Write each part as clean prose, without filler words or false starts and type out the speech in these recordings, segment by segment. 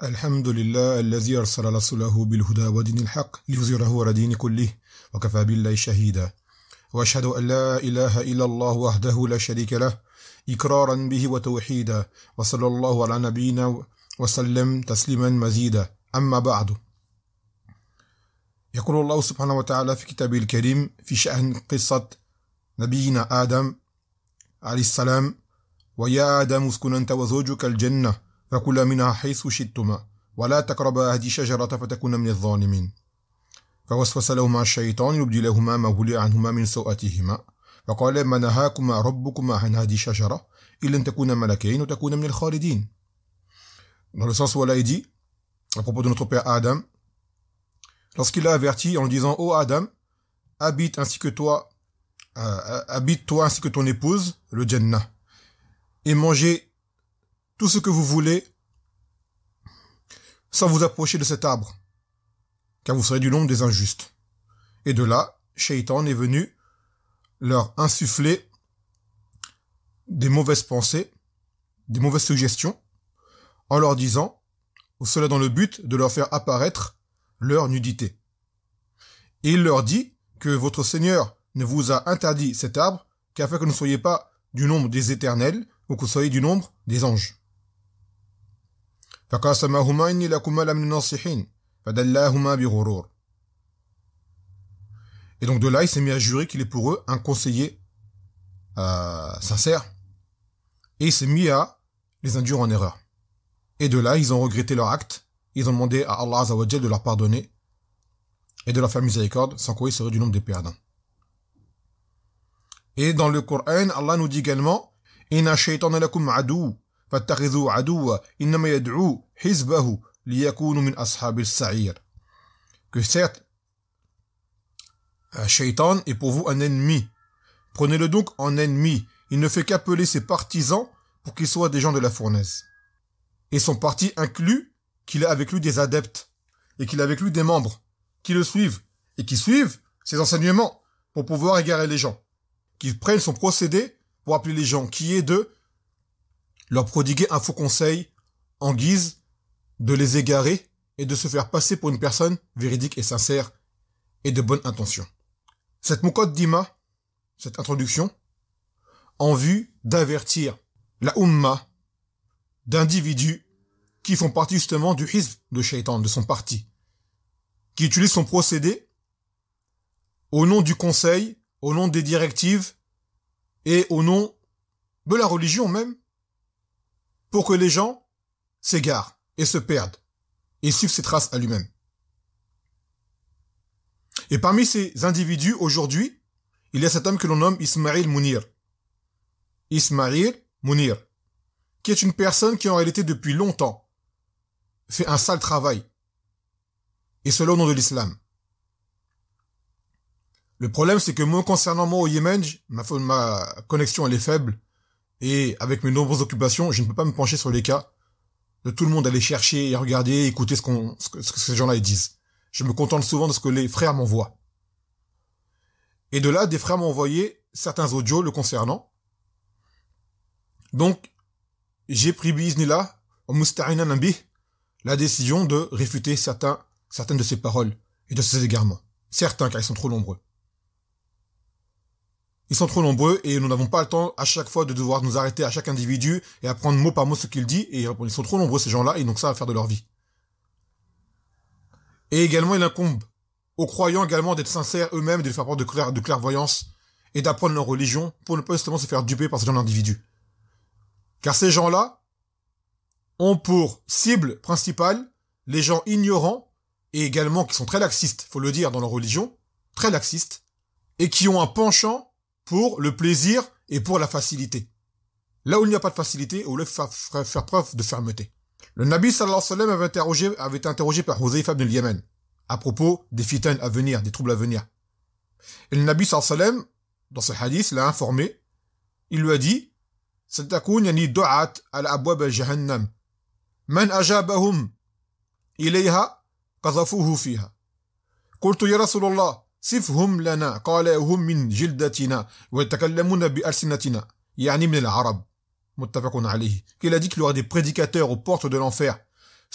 الحمد لله الذي أرسل رسوله بالهدى ودين الحق ليظهره على دين كله وكفى بالله شهيدا وأشهد أن لا إله إلا الله وحده لا شريك له إقرارا به وتوحيدا وصلى الله على نبينا وسلم تسليما مزيدا أما بعد يقول الله سبحانه وتعالى في كتابه الكريم في شأن قصة نبينا آدم عليه السلام ويا آدم اسكن أنت وزوجك الجنة فكلا منها حيث شئتما ولا تقربا هذه الشجرة فتكونا من الظالمين فوسوس لهما الشيطان يبدي لهما ما ولي عنهما من سوءاتهما فقال ما نهاكما ربكما عن هذه الشجرة إلا أن تكونا ملكين وتكونا من الخالدين. Dans le sens où Allah dit à propos de notre père Adam, lorsqu'il l'a averti en lui disant ô Adam, habite toi ainsi que ton épouse le Jannah et mangez tout ce que vous voulez sans vous approcher de cet arbre, car vous serez du nombre des injustes. Et de là, Shaitan est venu leur insuffler des mauvaises pensées, des mauvaises suggestions, en leur disant, ou cela dans le but de leur faire apparaître leur nudité. Et il leur dit que votre Seigneur ne vous a interdit cet arbre qu'afin que vous ne soyez pas du nombre des éternels ou que vous soyez du nombre des anges. فقاسمهما إني لكما لمن الناصحين فدلاهما بغرور. Et donc de là, il s'est mis à jurer qu'il est pour eux un conseiller sincère. Et il s'est mis à les induire en erreur. Et de là, ils ont regretté leur acte. Ils ont demandé à Allah Azza wa Jal de leur pardonner et de leur faire miséricorde, sans quoi ils seraient du nombre des perdants. Et dans le Coran, Allah nous dit également Inna shaytana lakum adu فاتخذوا عدوا إنما يدعو حزبه ليكونوا من أصحاب السعير. Que certes, Shaitan est pour vous un ennemi. Prenez-le donc en ennemi. Il ne fait qu'appeler ses partisans pour qu'ils soient des gens de la fournaise. Et son parti inclut qu'il a avec lui des adeptes et qu'il a avec lui des membres qui le suivent et qui suivent ses enseignements pour pouvoir égarer les gens, qui prennent son procédé pour appeler les gens, qui est de leur prodiguer un faux conseil en guise de les égarer et de se faire passer pour une personne véridique et sincère et de bonne intention. Cette muqaddima, cette introduction, en vue d'avertir la Ummah d'individus qui font partie justement du hizb de Shaitan, de son parti, qui utilisent son procédé au nom du conseil, au nom des directives et au nom de la religion même, pour que les gens s'égarent et se perdent et suivent ses traces à lui-même. Et parmi ces individus, aujourd'hui, il y a cet homme que l'on nomme Ismaïl Mounir. Ismaïl Mounir, qui est une personne qui en réalité depuis longtemps fait un sale travail, et cela au nom de l'islam. Le problème, c'est que moi, concernant moi au Yémen, ma connexion elle est faible, et avec mes nombreuses occupations, je ne peux pas me pencher sur les cas de tout le monde aller chercher et regarder, écouter ce que ces gens-là ils disent. Je me contente souvent de ce que les frères m'envoient. Et de là, des frères m'ont envoyé certains audios le concernant. Donc, j'ai pris biiznillah, musta'inan bih, la décision de réfuter certaines de ces paroles et de ces égarements. Certains, car ils sont trop nombreux. Ils sont trop nombreux et nous n'avons pas le temps à chaque fois de devoir nous arrêter à chaque individu et apprendre mot par mot ce qu'il dit, et ils sont trop nombreux ces gens-là et donc ça à faire de leur vie. Et également il incombe aux croyants également d'être sincères eux-mêmes, de faire preuve de clairvoyance et d'apprendre leur religion pour ne pas justement se faire duper par ce genre d'individus. Car ces gens-là ont pour cible principale les gens ignorants et également qui sont très laxistes, faut le dire, dans leur religion, très laxistes, et qui ont un penchant pour le plaisir et pour la facilité. Là où il n'y a pas de facilité, au lieu de faire preuve de fermeté. Le Nabi sallallahu alayhi wa sallam avait été interrogé par Huzayfa ibn al-Yaman à propos des fitanes à venir, des troubles à venir. Et le Nabi sallallahu alayhi wa sallam, dans ce hadith, l'a informé, il lui a dit "Satakun yani du'at ala abwab al-jahannam. Man ajabahum ilayha qazafuhu fiha. Qultu ya Rasulullah صفهم لنا قال هم من جلدتنا ويتكلمون بألسنتنا يعني من العرب متفق عليه. Qu'il a dit qu'il y aura des prédicateurs aux portes de l'enfer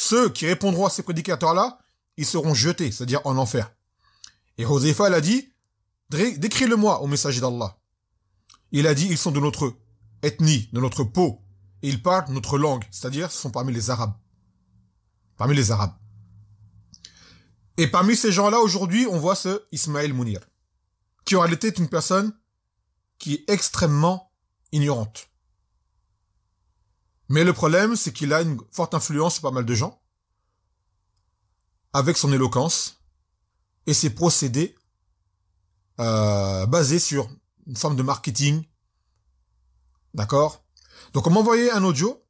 ceux qui répondront à ces prédicateurs-là, ils seront jetés, c'est-à-dire en enfer. Et Huzaifa, elle a dit, décris-le-moi au messager d'Allah. Il a dit, ils sont de notre ethnie, de notre peau, et ils parlent notre langue, c'est-à-dire, ce sont parmi les Arabes. Parmi les Arabes. Et parmi ces gens-là, aujourd'hui, on voit ce Ismaël Mounir, qui en réalité est une personne qui est extrêmement ignorante. Mais le problème, c'est qu'il a une forte influence sur pas mal de gens, avec son éloquence, et ses procédés basés sur une forme de marketing. D'accord? Donc on m'a envoyé un audio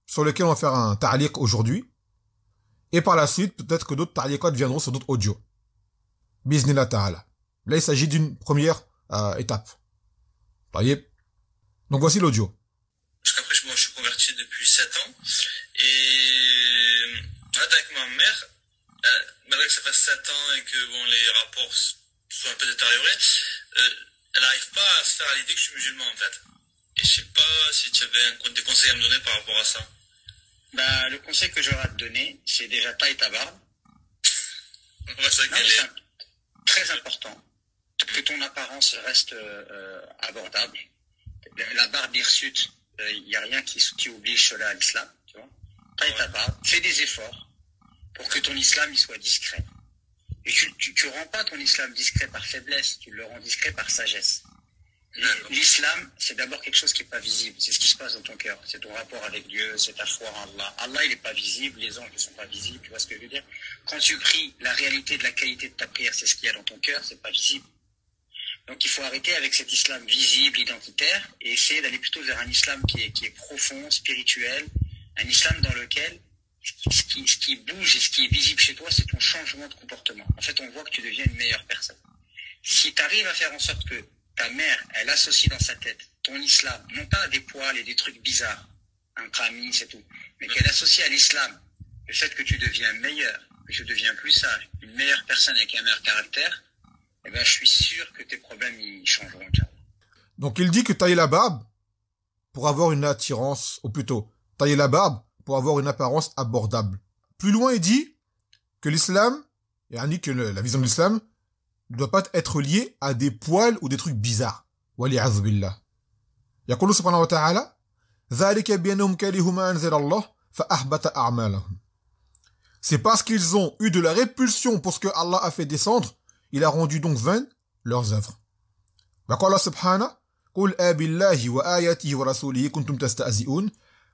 sur lequel on va faire un ta'liq aujourd'hui. Et par la suite, peut-être que d'autres ta'liqat viendront sur d'autres audios. Biznillah ta'ala. Là, il s'agit d'une première étape. Voyez? Donc voici l'audio. Parce qu'après, moi, je suis converti depuis 7 ans. Et avec ma mère, malgré que ça fasse 7 ans et que bon, les rapports soient un peu détériorés, elle n'arrive pas à se faire à l'idée que je suis musulman, en fait. Et je sais pas si tu avais des conseils à me donner par rapport à ça. Bah, le conseil que j'aurais à te donner, c'est déjà taille ta barbe. Ouais, c'est vrai qu'elle est très important. Que ton apparence reste abordable. La barbe hirsute, il n'y a rien qui oblige cela à l'islam. Tu vois. Taille ta barbe, fais des efforts pour que ton islam il soit discret. Et tu rends pas ton islam discret par faiblesse, tu le rends discret par sagesse. L'islam, c'est d'abord quelque chose qui n'est pas visible. C'est ce qui se passe dans ton cœur. C'est ton rapport avec Dieu, c'est ta foi en Allah. Allah, il n'est pas visible, les anges ne sont pas visibles. Tu vois ce que je veux dire? Quand tu pries, la réalité de la qualité de ta prière, c'est ce qu'il y a dans ton cœur, c'est pas visible. Donc il faut arrêter avec cet islam visible, identitaire, et essayer d'aller plutôt vers un islam qui est profond, spirituel, un islam dans lequel ce qui bouge et ce qui est visible chez toi, c'est ton changement de comportement. En fait, on voit que tu deviens une meilleure personne. Si tu arrives à faire en sorte que ta mère, elle associe dans sa tête ton islam, non pas à des poils et des trucs bizarres, un kramis, c'est tout, mais qu'elle associe à l'islam le fait que tu deviens meilleur, que tu deviens plus sage, une meilleure personne avec un meilleur caractère, eh ben, je suis sûr que tes problèmes, ils changeront. Donc il dit que tailler la barbe pour avoir une attirance, ou plutôt, tailler la barbe pour avoir une apparence abordable. Plus loin, il dit que l'islam, et que la vision de l'islam, ne doit pas être liée à des poils ou des trucs bizarres. Wali'adhu billah. يقول سبحانه وتعالى ذلك بأنهم كرهوا ما أنزل الله فأحبط أعمالهم. C'est parce qu'ils ont eu de la répulsion pour ce que Allah a fait descendre, il a rendu donc vaines leurs œuvres. وقال سبحانه قل بالله وآياته ورسوله كنتم تستهزئون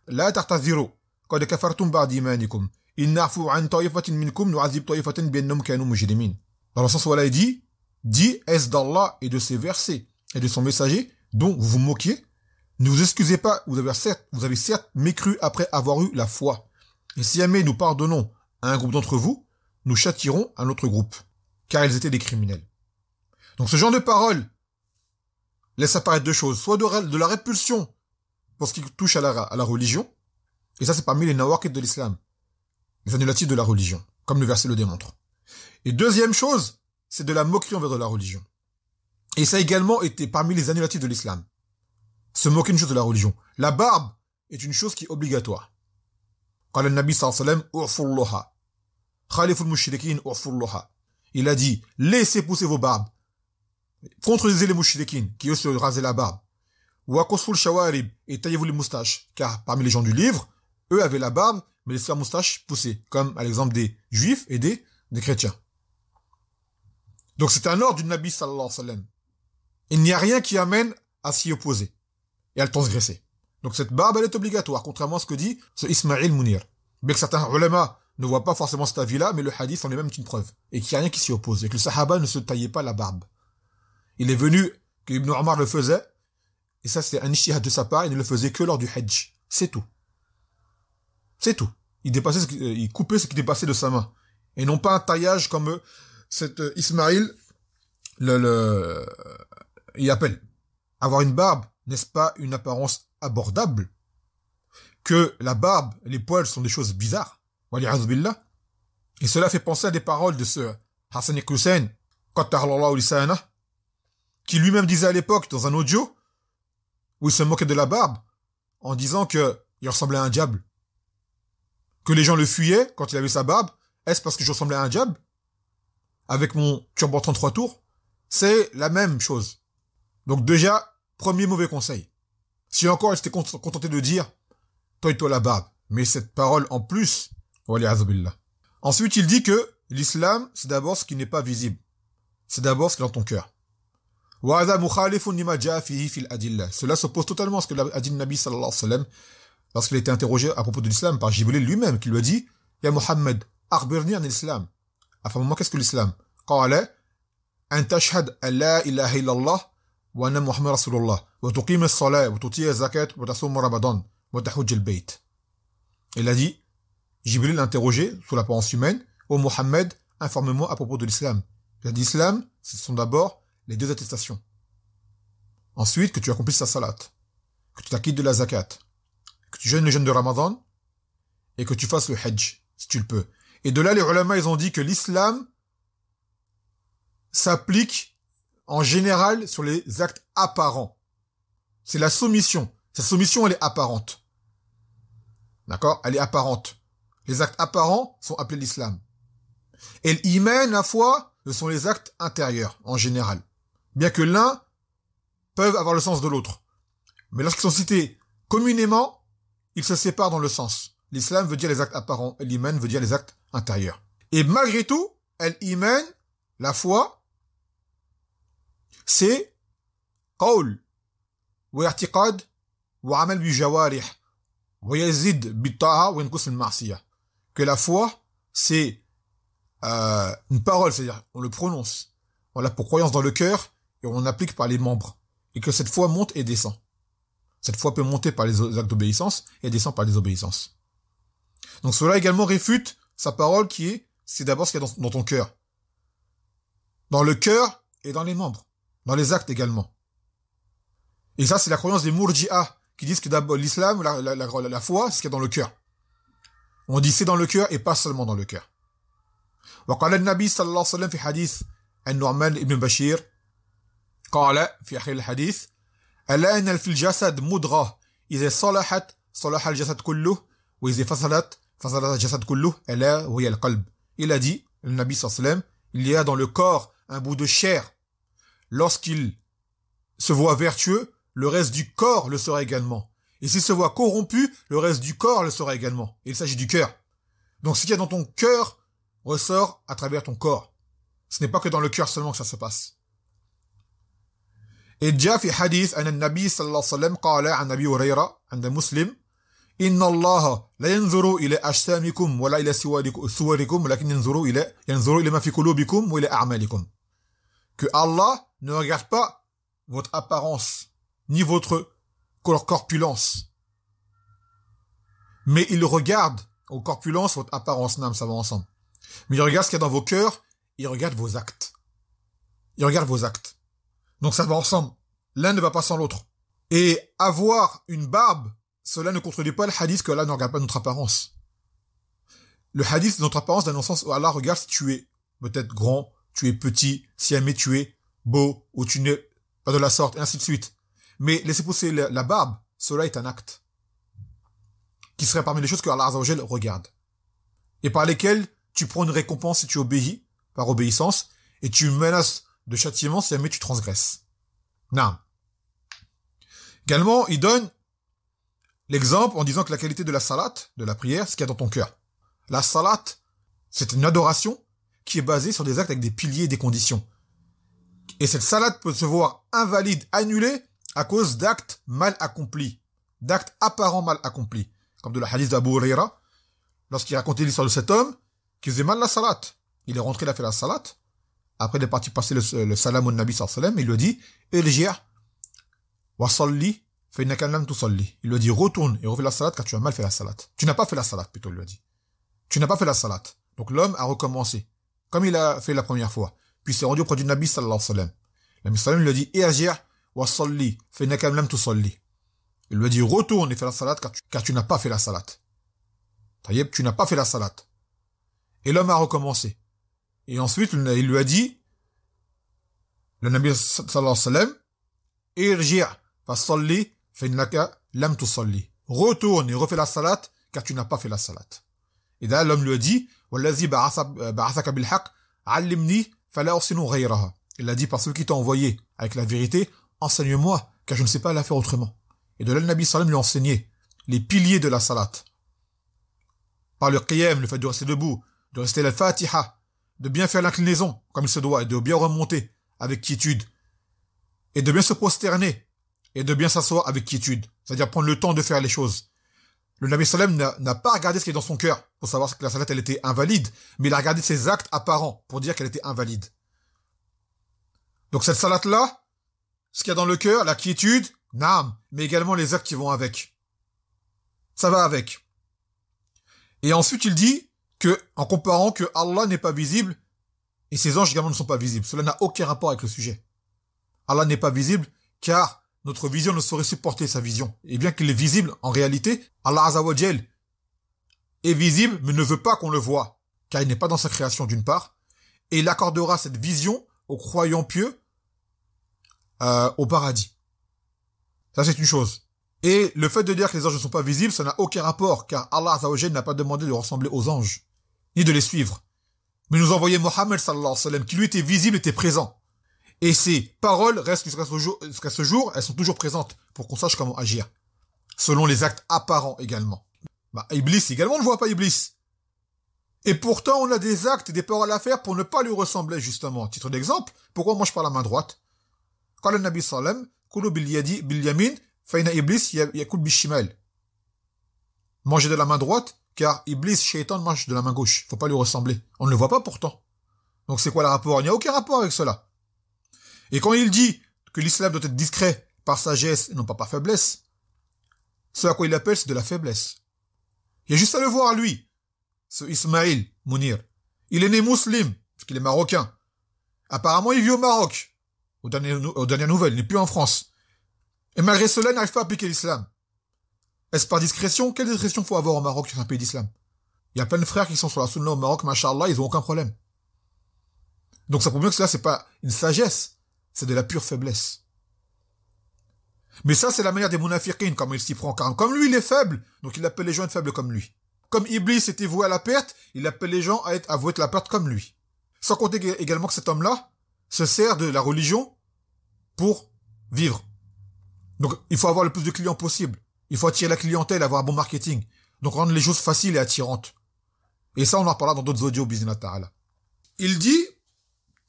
لا تعتذروا قد كفرتم بعد إيمانكم إن نعفو عن طائفة منكم نعذب طائفة بأنهم كانوا مجرمين. Dans le sens où Allah dit, est-ce d'Allah et de ses versets et de son messager dont vous vous moquiez? Ne vous excusez pas, vous avez certes mécru après avoir eu la foi. Et si jamais nous pardonnons à un groupe d'entre vous, nous châtierons un autre groupe, car ils étaient des criminels. Donc ce genre de paroles laisse apparaître deux choses, soit de la répulsion pour ce qui touche à la religion, et ça c'est parmi les nawaqid de l'islam, les annulatifs de la religion, comme le verset le démontre. Et deuxième chose, c'est de la moquerie envers de la religion. Et ça a également été parmi les annulatifs de l'islam. Se moquer d'une chose de la religion. La barbe est une chose qui est obligatoire. قال النبي صلى الله عليه وسلم اعفوا اللحى خالفوا المشركين اعفوا اللحى. Il a dit, laissez pousser vos barbes. Contredisez les mouchriquins qui eux se rasaient la barbe. وقصوا الشوارب et taillez-vous les moustaches. Car parmi les gens du livre, eux avaient la barbe, mais laissaient la moustache pousser. Comme à l'exemple des juifs et des chrétiens. Donc c'est un ordre du Nabi sallallahu alayhi wa sallam. Il n'y a rien qui amène à s'y opposer et à le transgresser. Donc cette barbe, elle est obligatoire, contrairement à ce que dit ce Ismaël Mounir. Bien que certains ulama ne voient pas forcément cet avis-là, mais le hadith en est même une preuve. Et qu'il n'y a rien qui s'y oppose. Et que le sahaba ne se taillait pas la barbe. Il est venu que Ibn Omar le faisait, et ça c'est un ijtihad de sa part, il ne le faisait que lors du hajj. C'est tout. C'est tout. Il coupait ce qui dépassait de sa main. Et non pas un taillage comme cet Ismaïl il appelle. Avoir une barbe, n'est-ce pas une apparence abordable? Que la barbe, les poils sont des choses bizarres. Wali'adhu billah. Et cela fait penser à des paroles de ce Hassan Hussein, qattarallahu lisanah, qui lui-même disait à l'époque, dans un audio, où il se moquait de la barbe, en disant que il ressemblait à un diable. que les gens le fuyaient quand il avait sa barbe? Est-ce parce que je ressemblais à un diable? Avec mon turban 33 tours? C'est la même chose. Donc déjà, premier mauvais conseil. Si encore il s'était contenté de dire, toi la barbe. Mais cette parole en plus, billah. Ensuite, il dit que l'islam, c'est d'abord ce qui n'est pas visible. C'est d'abord ce qui est dans ton cœur. Cela s'oppose totalement à ce que a dit le Nabi sallallahu alayhi wa sallam lorsqu'il a été interrogé à propos de l'islam par Jibril lui-même, qui lui a dit, Ya Muhammad, akhbirni an l'islam. Informe-moi, qu'est-ce que l'islam? Qala, an tashhad an la ilaha illallah wa anna Muhammad Rasulullah wa tuqim as-salat wa tuti az-zakat wa tasum Ramadan wa tahujj al-bayt. Il a dit, Jibril l'a interrogé sous l'apparence humaine, ô Muhammad, informe-moi à propos de l'islam. Il a dit, l'islam, ce sont d'abord les deux attestations. Ensuite, que tu accomplisses ta salat, que tu t'acquittes de la zakat, que tu jeûnes le jeûne de Ramadan, et que tu fasses le hajj, si tu le peux. Et de là, les ulama, ils ont dit que l'islam s'applique en général sur les actes apparents. C'est la soumission. Cette soumission, elle est apparente. D'accord? Elle est apparente. Les actes apparents sont appelés l'islam. Et l'iman, la foi, ce sont les actes intérieurs, en général. Bien que l'un peuvent avoir le sens de l'autre. Mais lorsqu'ils sont cités communément, ils se séparent dans le sens. L'islam veut dire les actes apparents, et l'iman veut dire les actes intérieurs. Et malgré tout, l'iman, la foi, c'est qawl, wa i'tiqad, wa amal bi jawarih, wa yazid bi ta'a wa yanqus al ma'siyah. Que la foi, c'est une parole, c'est-à-dire on le prononce, on l'a pour croyance dans le cœur et on applique par les membres. Et que cette foi monte et descend. Cette foi peut monter par les actes d'obéissance et descend par les obéissances. Donc cela également réfute sa parole qui est, c'est d'abord ce qu'il y a dans ton cœur. Dans le cœur et dans les membres. Dans les actes également. Et ça, c'est la croyance des Murji'ah qui disent que d'abord l'islam, la foi, c'est ce qu'il y a dans le cœur. On dit c'est dans le cœur et pas seulement dans le cœur. وقال النبي صلى الله عليه وسلم في حديث النعمان ابن بشير قال في آخر الحديث ألا إن في الجسد مضغة إذا صلحت صلح الجسد كله وإذا فسدت فسد الجسد كله ألا وهي القلب. Il a dit, le Nabi sallallahu alayhi wa sallam, il y a dans le corps un bout de chair. Lorsqu'il se voit vertueux, le reste du corps le sera également. Et s'il se voit corrompu, le reste du corps le sera également. Et il s'agit du cœur. Donc ce qu'il y a dans ton cœur ressort à travers ton corps. Ce n'est pas que dans le cœur seulement que ça se passe. Et déjà في حديث أن النبي صلى الله عليه وسلم قال عن أبي هريرة عند مسلم إن الله لا ينظر إلى أجسامكم ولا إلى صوركم ولكن ينظر إلى ما في قلوبكم وإلى أعمالكم. Que Allah ne regarde pas votre apparence ni votre corpulence, mais il regarde aux corpulences votre apparence. Non, ça va ensemble. Mais il regarde ce qu'il y a dans vos cœurs, il regarde vos actes. Il regarde vos actes. Donc ça va ensemble. L'un ne va pas sans l'autre. Et avoir une barbe, cela ne contredit pas le hadith que Allah ne regarde pas notre apparence. Le hadith de notre apparence dans le sens où Allah regarde si tu es peut-être grand, tu es petit, si jamais tu es beau, ou tu n'es pas de la sorte, et ainsi de suite. Mais laisser pousser la barbe, cela est un acte qui serait parmi les choses que Allah Azza wa Jal regarde. Et par lesquelles tu prends une récompense si tu obéis, par obéissance, et tu menaces de châtiment si jamais tu transgresses. Non. Également, il donne l'exemple en disant que la qualité de la salat, de la prière, c'est ce qu'il y a dans ton cœur. La salat, c'est une adoration qui est basée sur des actes avec des piliers et des conditions. Et cette salat peut se voir invalide, annulée, à cause d'actes mal accomplis, d'actes apparents mal accomplis. Comme de la hadith d'Abu Huraira, lorsqu'il racontait l'histoire de cet homme, qui faisait mal la salat. Il est rentré, il a fait la salat. Après, il est parti passer le salam au Nabi sallallahu alayhi wa sallam, et il lui a dit, Irji' wa salli, fa innaka lam tusalli. Il lui a dit, retourne et refais la salat, car tu as mal fait la salat. Tu n'as pas fait la salat, plutôt, il lui a dit. Tu n'as pas fait la salat. Donc l'homme a recommencé, comme il a fait la première fois. Puis il s'est rendu auprès du Nabi sallallahu alayhi wa sallam. Le Nabi sallallahu alayhi wa sallam lui a dit, Irji' wa salli, fa innaka lam tusalli. Il lui a dit, retourne et fais la salat, car tu n'as pas fait la salat. Taïeb, tu n'as pas fait la salat. Et l'homme a recommencé. Et ensuite, il lui a dit, le Nabi sallallahu alayhi wa sallam, Irji' fa salli, fa innaka lam tusalli. Retourne et refais la salat, car tu n'as pas fait la salat. Et là, l'homme lui a dit, Wallazi ba'athaka bil haqq, allimni fala ursinu ghayraha. Il a dit, par celui qui t'a envoyé avec la vérité, enseigne-moi, car je ne sais pas la faire autrement. Et de là, le Nabi sallam lui a enseigné les piliers de la salat. Par le qiyam, le fait de rester debout, de rester la fatiha, de bien faire l'inclinaison, comme il se doit, et de bien remonter avec quiétude, et de bien se prosterner, et de bien s'asseoir avec quiétude. C'est-à-dire prendre le temps de faire les choses. Le Nabi sallam n'a pas regardé ce qui est dans son cœur pour savoir que la salat elle était invalide, mais il a regardé ses actes apparents pour dire qu'elle était invalide. Donc cette salat-là, ce qu'il y a dans le cœur, la quiétude, naam, mais également les actes qui vont avec. Ça va avec. Et ensuite il dit que, en comparant que Allah n'est pas visible et ses anges également ne sont pas visibles. Cela n'a aucun rapport avec le sujet. Allah n'est pas visible car notre vision ne saurait supporter sa vision. Et bien qu'il est visible, en réalité, Allah Azza wa Jal est visible, mais ne veut pas qu'on le voie, car il n'est pas dans sa création d'une part, et il accordera cette vision aux croyants pieux au paradis. Ça, c'est une chose. Et le fait de dire que les anges ne sont pas visibles, ça n'a aucun rapport, car Allah Azza wa Jal n'a pas demandé de ressembler aux anges, ni de les suivre. Mais nous envoyait Mohammed sallallahu alayhi wa sallam, qui lui était visible, était présent. Et ces paroles restent jusqu'à ce jour, elles sont toujours présentes pour qu'on sache comment agir. Selon les actes apparents également. Iblis également, on ne voit pas Iblis. Et pourtant, on a des actes et des paroles à faire pour ne pas lui ressembler, justement. Titre d'exemple, pourquoi moi je parle à main droite? Quand le Nabi sallam, Kulu bil yamin, faina Iblis yakul bishimal. Mangez de la main droite, car Iblis, shaitan, mange de la main gauche. Faut pas lui ressembler. On ne le voit pas pourtant. Donc c'est quoi le rapport? Il n'y a aucun rapport avec cela. Et quand il dit que l'islam doit être discret par sagesse et non pas par faiblesse, ce à quoi il appelle, c'est de la faiblesse. Il y a juste à le voir, lui, ce Ismaïl Mounir. Il est né musulman, parce qu'il est marocain. Apparemment, il vit au Maroc, aux dernières nouvelles, il n'est plus en France. Et malgré cela, il n'arrive pas à appliquer l'islam. Est-ce par discrétion? Quelle discrétion faut avoir au Maroc sur un pays d'islam? Il y a plein de frères qui sont sur la sunna au Maroc, machallah, ils ont aucun problème. Donc ça prouve bien que cela, c'est pas une sagesse. C'est de la pure faiblesse. Mais ça, c'est la manière des munafiqin, comme il s'y prend. Car comme lui, il est faible, donc il appelle les gens à être faibles comme lui. Comme Iblis était voué à la perte, il appelle les gens à vouer à la perte comme lui. Sans compter également que cet homme-là se sert de la religion pour vivre. Donc, il faut avoir le plus de clients possible. Il faut attirer la clientèle, avoir un bon marketing. Donc, rendre les choses faciles et attirantes. Et ça, on en reparlera dans d'autres audios, bismillah ta'ala. Il dit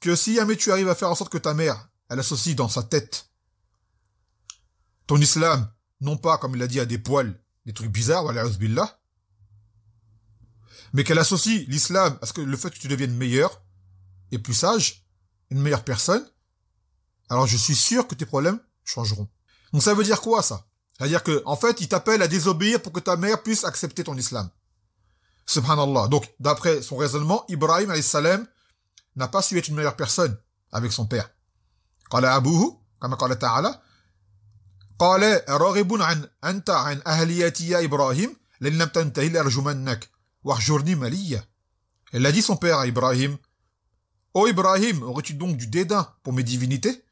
que si jamais tu arrives à faire en sorte que ta mère, elle associe dans sa tête ton islam, non pas, comme il a dit, à des poils, des trucs bizarres, wala'uz billah, mais qu'elle associe l'islam à ce que le fait que tu deviennes meilleur et plus sage, une meilleure personne, alors je suis sûr que tes problèmes changeront. Donc ça veut dire quoi, ça? C'est-à-dire que, en fait, il t'appelle à désobéir pour que ta mère puisse accepter ton islam. Subhanallah. Donc, d'après son raisonnement, Ibrahim, alayhi salam, n'a pas su être une meilleure personne avec son père. قال أبوه كما قال تعالى قال راغب أنت عن أهليتي يا إبراهيم لئن لم تنتهي لأرجمنك واهجرني مليا. Elle a dit son père à Ibrahim: Ô Ibrahim, aurais-tu donc du dédain pour mes divinités?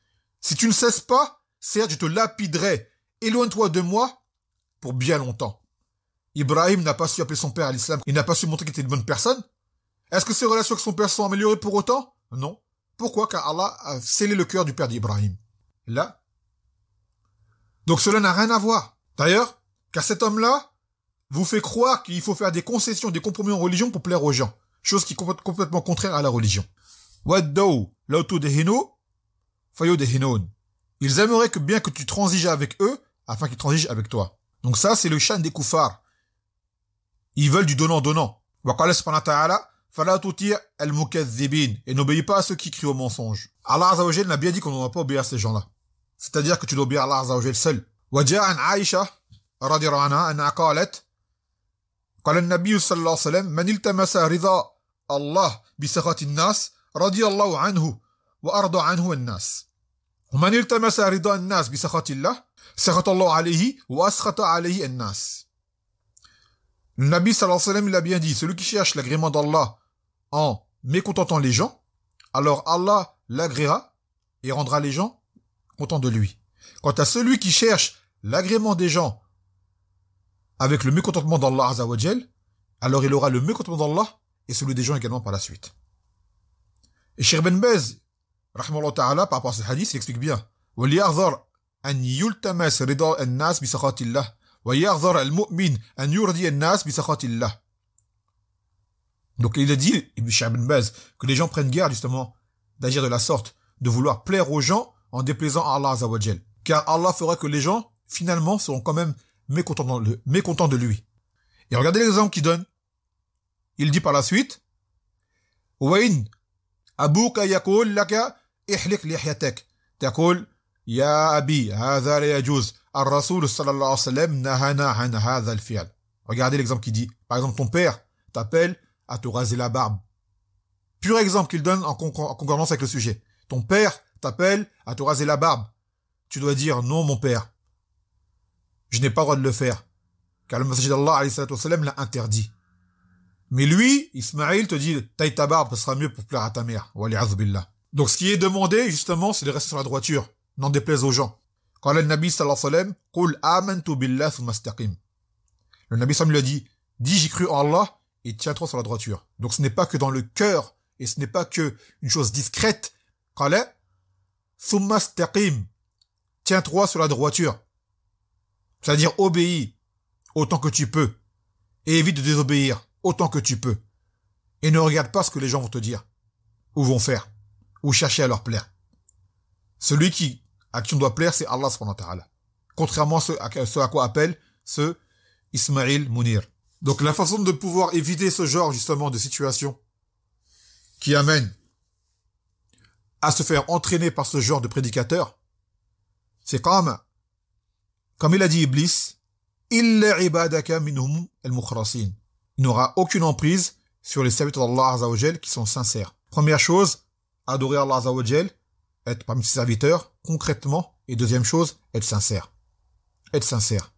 Si tu ne cesses pas, certes je te lapiderai. Éloigne-toi de moi pour bien longtemps. Ibrahim n'a pas su appeler son père à l'islam. Il n'a pas su montrer qu'il était une bonne personne. Est-ce que ses relations avec son père sont améliorées pour autant? Non. Pourquoi? Car Allah a scellé le cœur du père d'Ibrahim. Là. Donc cela n'a rien à voir. D'ailleurs, car cet homme-là vous fait croire qu'il faut faire des concessions, des compromis en religion pour plaire aux gens. Chose qui est complètement contraire à la religion. Waddou lautudehinu fayudehinoun. Ils aimeraient que bien que tu transiges avec eux, afin qu'ils transigent avec toi. Donc ça, c'est le shan des koufars. Ils veulent du donnant-donnant. Wa qala subhanahu wa ta'ala fala tuti' al-mukaththibin, et n'obéis pas à ceux qui crient au mensonge. Allah Azza wa Jalla n'a bien dit qu'on ne doit pas obéir à ces gens-là. C'est-à-dire que tu dois obéir à Allah Azza wa Jalla seul. Wa ja'a an Aisha radhiyallahu anha anha qalat qala an-nabiy sallallahu alayhi wa sallam man iltamasa ridha Allah bi sakhati an-nas radiyallahu anhu wa arda anhu an-nas. Wa man iltamasa ridha an-nas bi sakhati Allah sakhata Allah alayhi wa askhata alayhi an-nas. Le Nabi sallallahu alayhi wa sallam, il a bien dit, celui qui cherche l'agrément d'Allah en mécontentant les gens, alors Allah l'agréera et rendra les gens contents de lui. Quant à celui qui cherche l'agrément des gens avec le mécontentement d'Allah Azza wa Jal, alors il aura le mécontentement d'Allah et celui des gens également par la suite. Et Cheikh Ben Baz, rahimahullah ta'ala, par rapport à ce hadith, il explique bien. وَلْيَحْذَرْ أَنْ يُلْتَمَسْ رِضَاءَ النَّاسِ بِسَخَطِ اللَّهِ وَيَحْذَرْ الْمُؤْمِنَ أَنْ يُرْضِيَ النَّاسِ بِسَخَطِ اللَّهِ. Donc il a dit, Cheikh Ben Baz, que les gens prennent garde justement d'agir de la sorte, de vouloir plaire aux gens en déplaisant à Allah Azza wa Jal. Car Allah fera que les gens, finalement, seront quand même mécontents de lui. Et regardez l'exemple qu'il donne. Il dit par la suite, وَإِنْ أَبُوكَ يَقُولْ لَكَ إِحْلِقْ لِحْيَتَكَ تقول يا أبي هذا لا يجوز الرسول صلى الله عليه وسلم نهانا عن هذا الفعل. Regardez l'exemple qu'il dit. Par exemple, ton père t'appelle à te raser la barbe. Pur exemple qu'il donne en concordance avec le sujet. Ton père t'appelle à te raser la barbe. Tu dois dire non mon père. Je n'ai pas le droit de le faire. Car le messager d'Allah alayhi salatu wassalam l'a interdit. Mais lui, Ismaïl te dit taille ta barbe, ce sera mieux pour plaire à ta mère. Wali'adhu billah. Donc ce qui est demandé justement, c'est de rester sur la droiture. N'en déplaise aux gens. Quand le Nabi sallallahu alayhi wa sallam, qul amantu billah thumma istaqim. Le Nabi sallallahu alayhi wa sallam lui a dit, dis j'ai cru en Allah et tiens-toi sur la droiture. Donc ce n'est pas que dans le cœur et ce n'est pas que une chose discrète. Qala thumma istaqim. Tiens-toi sur la droiture. C'est-à-dire obéis autant que tu peux et évite de désobéir autant que tu peux. Et ne regarde pas ce que les gens vont te dire ou vont faire ou chercher à leur plaire. Celui à qui on doit plaire, c'est Allah subhanahu wa ta'ala. Contrairement à ce à quoi appelle ce Ismaïl Mounir. Donc la façon de pouvoir éviter ce genre justement de situation qui amène à se faire entraîner par ce genre de prédicateur, c'est comme il a dit Iblis, illa ibadaka minhum al-mukhlasin. Il n'aura aucune emprise sur les serviteurs d'Allah Azza wa Jal qui sont sincères. Première chose, adorer Allah Azza wa Jal, être parmi ses serviteurs, concrètement. Et deuxième chose, être sincère. Être sincère.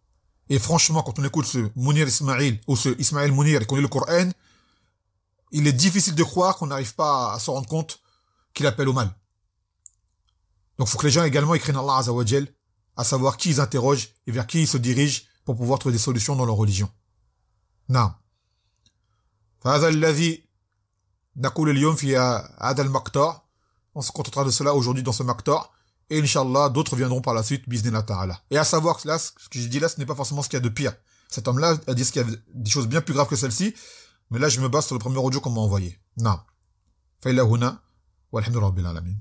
Et franchement, quand on écoute ce Mounir Ismaïl, ou ce Ismaïl Mounir, et qu'on lit le Coran, il est difficile de croire qu'on n'arrive pas à se rendre compte qu'il appelle au mal. Donc il faut que les gens également ils craignent Allah Azza wa Jal, à savoir qui ils interrogent et vers qui ils se dirigent pour pouvoir trouver des solutions dans leur religion. Non. فهذا الذي نقول اليوم في هذا المقطع. On se contentera de cela aujourd'hui dans ce maqta'. Et Inch'Allah, d'autres viendront par la suite, bi'idhnillah ta'ala. Et à savoir que là, ce que j'ai dit là, ce n'est pas forcément ce qu'il y a de pire. Cet homme-là a dit qu'il y a des choses bien plus graves que celle-ci. Mais là, je me base sur le premier audio qu'on m'a envoyé. Non. Faïla huna, walhamdulillah rabbil alamin.